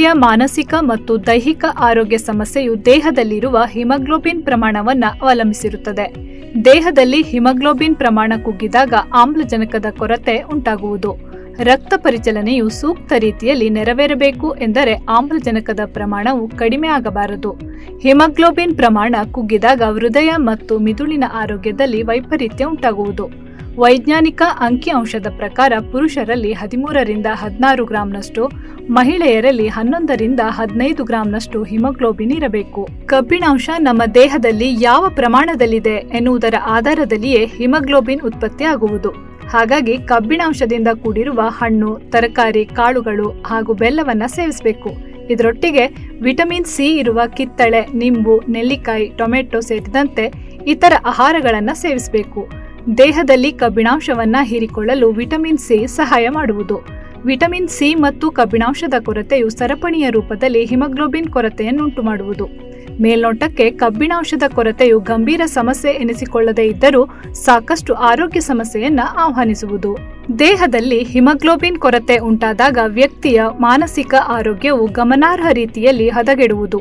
ವ್ಯಕ್ತಿಯ ಮಾನಸಿಕ ಮತ್ತು ದೈಹಿಕ ಆರೋಗ್ಯ ಸಮಸ್ಯೆಯು ದೇಹದಲ್ಲಿರುವ ಹಿಮೋಗ್ಲೋಬಿನ್ ಪ್ರಮಾಣವನ್ನು ಅವಲಂಬಿಸಿರುತ್ತದೆ. ದೇಹದಲ್ಲಿ ಹಿಮೋಗ್ಲೋಬಿನ್ ಪ್ರಮಾಣ ಕುಗ್ಗಿದಾಗ ಆಮ್ಲಜನಕದ ಕೊರತೆ ಉಂಟಾಗುವುದು. ರಕ್ತ ಪರಿಚಲನೆಯು ಸೂಕ್ತ ರೀತಿಯಲ್ಲಿ ನೆರವೇರಬೇಕು ಎಂದರೆ ಆಮ್ಲಜನಕದ ಪ್ರಮಾಣವು ಕಡಿಮೆ ಆಗಬಾರದು. ಹಿಮೋಗ್ಲೋಬಿನ್ ಪ್ರಮಾಣ ಕುಗ್ಗಿದಾಗ ಹೃದಯ ಮತ್ತು ಮಿದುಳಿನ ಆರೋಗ್ಯದಲ್ಲಿ ವೈಪರೀತ್ಯ ಉಂಟಾಗುವುದು. ವೈಜ್ಞಾನಿಕ ಅಂಕಿಅಂಶದ ಪ್ರಕಾರ ಪುರುಷರಲ್ಲಿ 13ರಿಂದ 16 ಗ್ರಾಂನಷ್ಟು, ಮಹಿಳೆಯರಲ್ಲಿ 11ರಿಂದ 15 ಗ್ರಾಂನಷ್ಟು ಹಿಮೋಗ್ಲೋಬಿನ್ ಇರಬೇಕು. ಕಬ್ಬಿಣಾಂಶ ನಮ್ಮ ದೇಹದಲ್ಲಿ ಯಾವ ಪ್ರಮಾಣದಲ್ಲಿದೆ ಎನ್ನುವುದರ ಆಧಾರದಲ್ಲಿಯೇ ಹಿಮೋಗ್ಲೋಬಿನ್ ಉತ್ಪತ್ತಿಯಾಗುವುದು. ಹಾಗಾಗಿ ಕಬ್ಬಿಣಾಂಶದಿಂದ ಕೂಡಿರುವ ಹಣ್ಣು, ತರಕಾರಿ, ಕಾಳುಗಳು ಹಾಗೂ ಬೆಲ್ಲವನ್ನು ಸೇವಿಸಬೇಕು. ಇದರೊಟ್ಟಿಗೆ ವಿಟಮಿನ್ ಸಿ ಇರುವ ಕಿತ್ತಳೆ, ನಿಂಬು, ನೆಲ್ಲಿಕಾಯಿ, ಟೊಮೆಟೊ ಸೇರಿದಂತೆ ಇತರ ಆಹಾರಗಳನ್ನು ಸೇವಿಸಬೇಕು. ದೇಹದಲ್ಲಿ ಕಬ್ಬಿಣಾಂಶವನ್ನು ಹೀರಿಕೊಳ್ಳಲು ವಿಟಮಿನ್ ಸಿ ಸಹಾಯ ಮಾಡುವುದು. ವಿಟಮಿನ್ ಸಿ ಮತ್ತು ಕಬ್ಬಿಣಾಂಶದ ಕೊರತೆಯು ಸರಪಣಿಯ ರೂಪದಲ್ಲಿ ಹಿಮೋಗ್ಲೋಬಿನ್ ಕೊರತೆಯನ್ನುಂಟು ಮಾಡುವುದು. ಮೇಲ್ನೋಟಕ್ಕೆ ಕಬ್ಬಿಣಾಂಶದ ಕೊರತೆಯು ಗಂಭೀರ ಸಮಸ್ಯೆ ಎನಿಸಿಕೊಳ್ಳದೇ ಇದ್ದರೂ ಸಾಕಷ್ಟು ಆರೋಗ್ಯ ಸಮಸ್ಯೆಯನ್ನ ಆಹ್ವಾನಿಸುವುದು. ದೇಹದಲ್ಲಿ ಹಿಮೋಗ್ಲೋಬಿನ್ ಕೊರತೆ ಉಂಟಾದಾಗ ವ್ಯಕ್ತಿಯ ಮಾನಸಿಕ ಆರೋಗ್ಯವು ಗಮನಾರ್ಹ ರೀತಿಯಲ್ಲಿ ಹದಗೆಡುವುದು.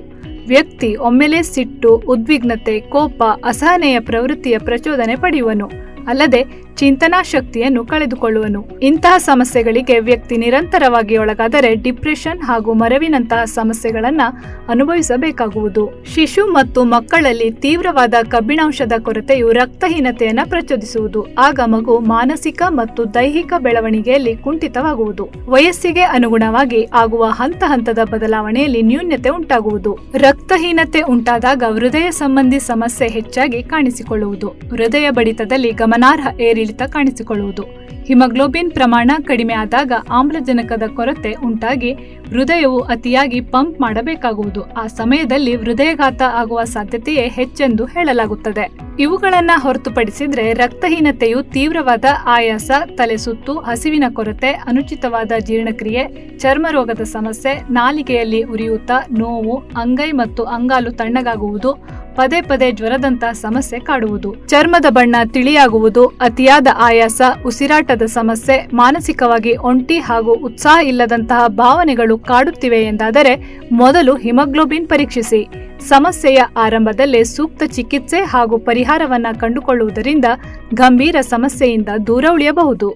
ವ್ಯಕ್ತಿ ಒಮ್ಮೆಲೆ ಸಿಟ್ಟು, ಉದ್ವಿಗ್ನತೆ, ಕೋಪ, ಅಸಹನೆಯ ಪ್ರವೃತ್ತಿಯ ಪ್ರಚೋದನೆ ಪಡೆಯುವನು. ಅಲ್ಲದೆ ಚಿಂತನಾ ಶಕ್ತಿಯನ್ನು ಕಳೆದುಕೊಳ್ಳುವನು. ಇಂತಹ ಸಮಸ್ಯೆಗಳಿಗೆ ವ್ಯಕ್ತಿ ನಿರಂತರವಾಗಿ ಒಳಗಾದರೆ ಡಿಪ್ರೆಷನ್ ಹಾಗೂ ಮರವಿನಂತಹ ಸಮಸ್ಯೆಗಳನ್ನು ಅನುಭವಿಸಬೇಕಾಗುವುದು. ಶಿಶು ಮತ್ತು ಮಕ್ಕಳಲ್ಲಿ ತೀವ್ರವಾದ ಕಬ್ಬಿಣಾಂಶದ ಕೊರತೆಯು ರಕ್ತಹೀನತೆಯನ್ನು ಪ್ರಚೋದಿಸುವುದು. ಆಗ ಮಗು ಮಾನಸಿಕ ಮತ್ತು ದೈಹಿಕ ಬೆಳವಣಿಗೆಯಲ್ಲಿ ಕುಂಠಿತವಾಗುವುದು. ವಯಸ್ಸಿಗೆ ಅನುಗುಣವಾಗಿ ಆಗುವ ಹಂತ ಹಂತದ ಬದಲಾವಣೆಯಲ್ಲಿ ನ್ಯೂನ್ಯತೆ ಉಂಟಾಗುವುದು. ರಕ್ತಹೀನತೆ ಉಂಟಾದಾಗ ಹೃದಯ ಸಂಬಂಧಿ ಸಮಸ್ಯೆ ಹೆಚ್ಚಾಗಿ ಕಾಣಿಸಿಕೊಳ್ಳುವುದು. ಹೃದಯ ಬಡಿತದಲ್ಲಿ ಗಮನಾರ್ಹ ಏರಿಳಿತ ಕಾಣಿಸಿಕೊಳ್ಳುವುದು. ಹಿಮೋಗ್ಲೋಬಿನ್ ಪ್ರಮಾಣ ಕಡಿಮೆ ಆದಾಗ ಆಮ್ಲಜನಕದ ಕೊರತೆ ಉಂಟಾಗಿ ಹೃದಯವು ಅತಿಯಾಗಿ ಪಂಪ್ ಮಾಡಬೇಕಾಗುವುದು. ಆ ಸಮಯದಲ್ಲಿ ಹೃದಯಘಾತ ಆಗುವ ಸಾಧ್ಯತೆಯೇ ಹೆಚ್ಚೆಂದು ಹೇಳಲಾಗುತ್ತದೆ. ಇವುಗಳನ್ನು ಹೊರತುಪಡಿಸಿದ್ರೆ ರಕ್ತಹೀನತೆಯು ತೀವ್ರವಾದ ಆಯಾಸ, ತಲೆಸುತ್ತು, ಹಸಿವಿನ ಕೊರತೆ, ಅನುಚಿತವಾದ ಜೀರ್ಣಕ್ರಿಯೆ, ಚರ್ಮರೋಗದ ಸಮಸ್ಯೆ, ನಾಲಿಗೆಯಲ್ಲಿ ಉರಿಯೂತ, ನೋವು, ಅಂಗೈ ಮತ್ತು ಅಂಗಾಲು ತಣ್ಣಗಾಗುವುದು, ಪದೇ ಪದೇ ಜ್ವರದಂತಹ ಸಮಸ್ಯೆ ಕಾಡುವುದು, ಚರ್ಮದ ಬಣ್ಣ ತಿಳಿಯಾಗುವುದು, ಅತಿಯಾದ ಆಯಾಸ, ಉಸಿರಾಟದ ಸಮಸ್ಯೆ, ಮಾನಸಿಕವಾಗಿ ಒಂಟಿ ಹಾಗೂ ಉತ್ಸಾಹ ಇಲ್ಲದಂತಹ ಭಾವನೆಗಳು ಕಾಡುತ್ತಿವೆ ಎಂದಾದರೆ ಮೊದಲು ಹಿಮೋಗ್ಲೋಬಿನ್ ಪರೀಕ್ಷಿಸಿ. ಸಮಸ್ಯೆಯ ಆರಂಭದಲ್ಲೇ ಸೂಕ್ತ ಚಿಕಿತ್ಸೆ ಹಾಗೂ ಪರಿಹಾರವನ್ನು ಕಂಡುಕೊಳ್ಳುವುದರಿಂದ ಗಂಭೀರ ಸಮಸ್ಯೆಯಿಂದ ದೂರ ಉಳಿಯಬಹುದು.